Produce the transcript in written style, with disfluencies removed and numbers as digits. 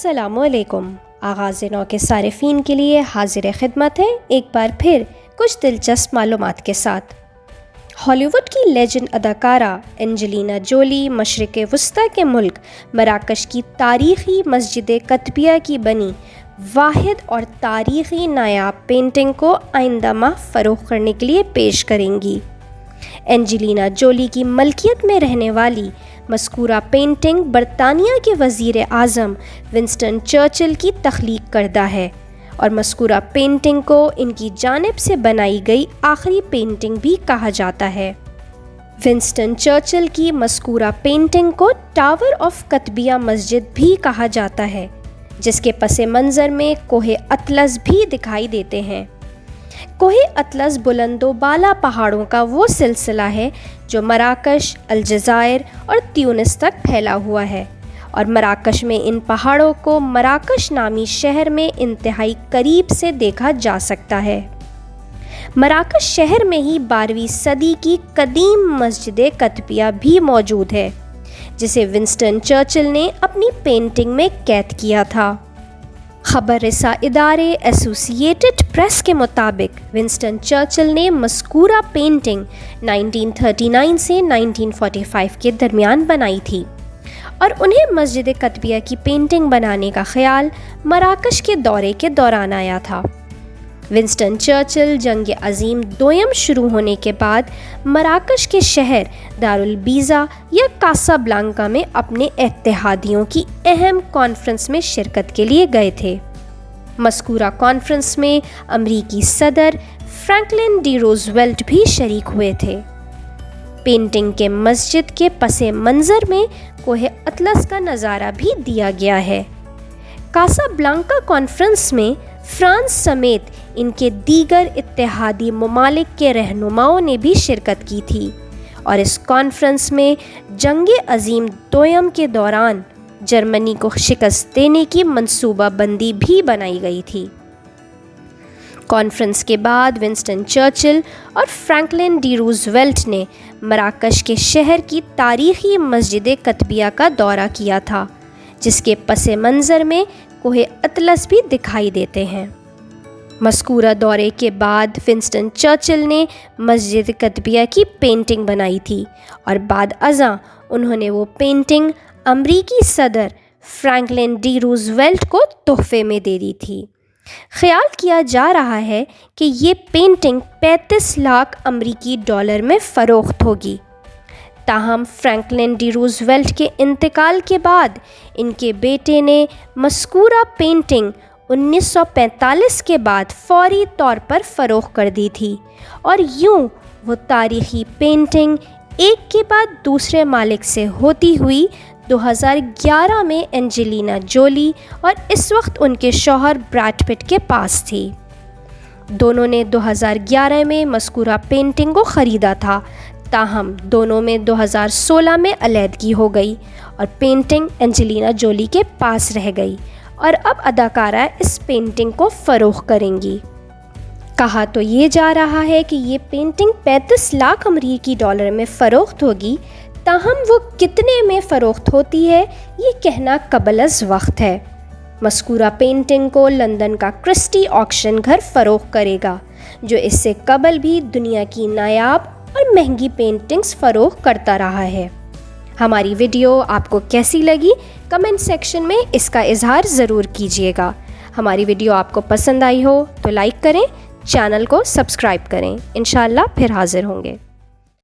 السلام علیکم۔ آغاز نو کے صارفین کے لیے حاضر خدمت ہے ایک بار پھر کچھ دلچسپ معلومات کے ساتھ۔ ہالی ووڈ کی لیجنڈ اداکارہ اینجلینا جولی مشرق وسطیٰ کے ملک مراکش کی تاریخی مسجد قطبیہ کی بنی واحد اور تاریخی نایاب پینٹنگ کو آئندہ ماہ فروخت کرنے کے لیے پیش کریں گی۔ اینجلینا جولی کی ملکیت میں رہنے والی مذکورہ پینٹنگ برطانیہ کے وزیر اعظم ونسٹن چرچل کی تخلیق کردہ ہے اور مذکورہ پینٹنگ کو ان کی جانب سے بنائی گئی آخری پینٹنگ بھی کہا جاتا ہے۔ ونسٹن چرچل کی مذکورہ پینٹنگ کو ٹاور آف قطبیہ مسجد بھی کہا جاتا ہے، جس کے پس منظر میں کوہ اطلس بھی دکھائی دیتے ہیں۔ کوہ اطلس بلند و بالا پہاڑوں کا وہ سلسلہ ہے جو مراکش، الجزائر اور تیونس تک پھیلا ہوا ہے، اور مراکش میں ان پہاڑوں کو مراکش نامی شہر میں انتہائی قریب سے دیکھا جا سکتا ہے۔ مراکش شہر میں ہی 12ویں صدی کی قدیم مسجد قطبیہ بھی موجود ہے، جسے ونسٹن چرچل نے اپنی پینٹنگ میں قید کیا تھا۔ خبر رساں ادارے ایسوسی ایٹڈ پریس کے مطابق ونسٹن چرچل نے مذکورہ پینٹنگ 1939 سے 1945 کے درمیان بنائی تھی، اور انہیں مسجد قطبیہ کی پینٹنگ بنانے کا خیال مراکش کے دورے کے دوران آیا تھا۔ ونسٹن چرچل جنگ عظیم دوئم شروع ہونے کے بعد مراکش کے شہر دارالبیضا یا کاسابلانکا میں اپنے اتحادیوں کی اہم کانفرنس میں شرکت کے لیے گئے تھے۔ مذکورہ کانفرنس میں امریکی صدر فرینکلن ڈی روزویلٹ بھی شریک ہوئے تھے۔ پینٹنگ کے مسجد کے پس منظر میں کوہ اطلس کا نظارہ بھی دیا گیا ہے۔ کاسابلانکا کانفرنس میں فرانس سمیت ان کے دیگر اتحادی ممالک کے رہنماؤں نے بھی شرکت کی تھی، اور اس کانفرنس میں جنگ عظیم دوئم کے دوران جرمنی کو شکست دینے کی منصوبہ بندی بھی بنائی گئی تھی۔ کانفرنس کے بعد ونسٹن چرچل اور فرینکلن ڈی روزویلٹ نے مراکش کے شہر کی تاریخی مسجد قطبیہ کا دورہ کیا تھا، جس کے پس منظر میں کوہ اطلس بھی دکھائی دیتے ہیں۔ مذکورہ دورے کے بعد ونسٹن چرچل نے مسجد قطبیہ کی پینٹنگ بنائی تھی، اور بعد ازاں انہوں نے وہ پینٹنگ امریکی صدر فرینکلن ڈی روزویلٹ کو تحفے میں دے دی تھی۔ خیال کیا جا رہا ہے کہ یہ پینٹنگ 35 لاکھ امریکی ڈالر میں فروخت ہوگی۔ تاہم فرینکلن ڈی روزویلٹ کے انتقال کے بعد ان کے بیٹے نے مذکورہ پینٹنگ 1945 کے بعد فوری طور پر فروخت کر دی تھی، اور یوں وہ تاریخی پینٹنگ ایک کے بعد دوسرے مالک سے ہوتی ہوئی 2011 میں اینجلینا جولی اور اس وقت ان کے شوہر بریڈ پٹ کے پاس تھی۔ دونوں نے 2011 میں مذکورہ پینٹنگ کو خریدا تھا، تاہم دونوں میں 2016 میں علیحدگی ہو گئی اور پینٹنگ اینجلینا جولی کے پاس رہ گئی، اور اب اداکارہ اس پینٹنگ کو فروخت کریں گی۔ کہا تو یہ جا رہا ہے کہ یہ پینٹنگ 35 لاکھ امریکی ڈالر میں فروخت ہوگی، تاہم وہ کتنے میں فروخت ہوتی ہے یہ کہنا قبل از وقت ہے۔ مذکورہ پینٹنگ کو لندن کا کرسٹی آکشن گھر فروخت کرے گا، جو اس سے قبل بھی دنیا کی نایاب اور مہنگی پینٹنگز فروخت کرتا رہا ہے۔ ہماری ویڈیو آپ کو کیسی لگی؟ کمنٹ سیکشن میں اس کا اظہار ضرور کیجیے گا۔ ہماری ویڈیو آپ کو پسند آئی ہو تو لائک کریں، چینل کو سبسکرائب کریں۔ انشاءاللہ پھر حاضر ہوں گے۔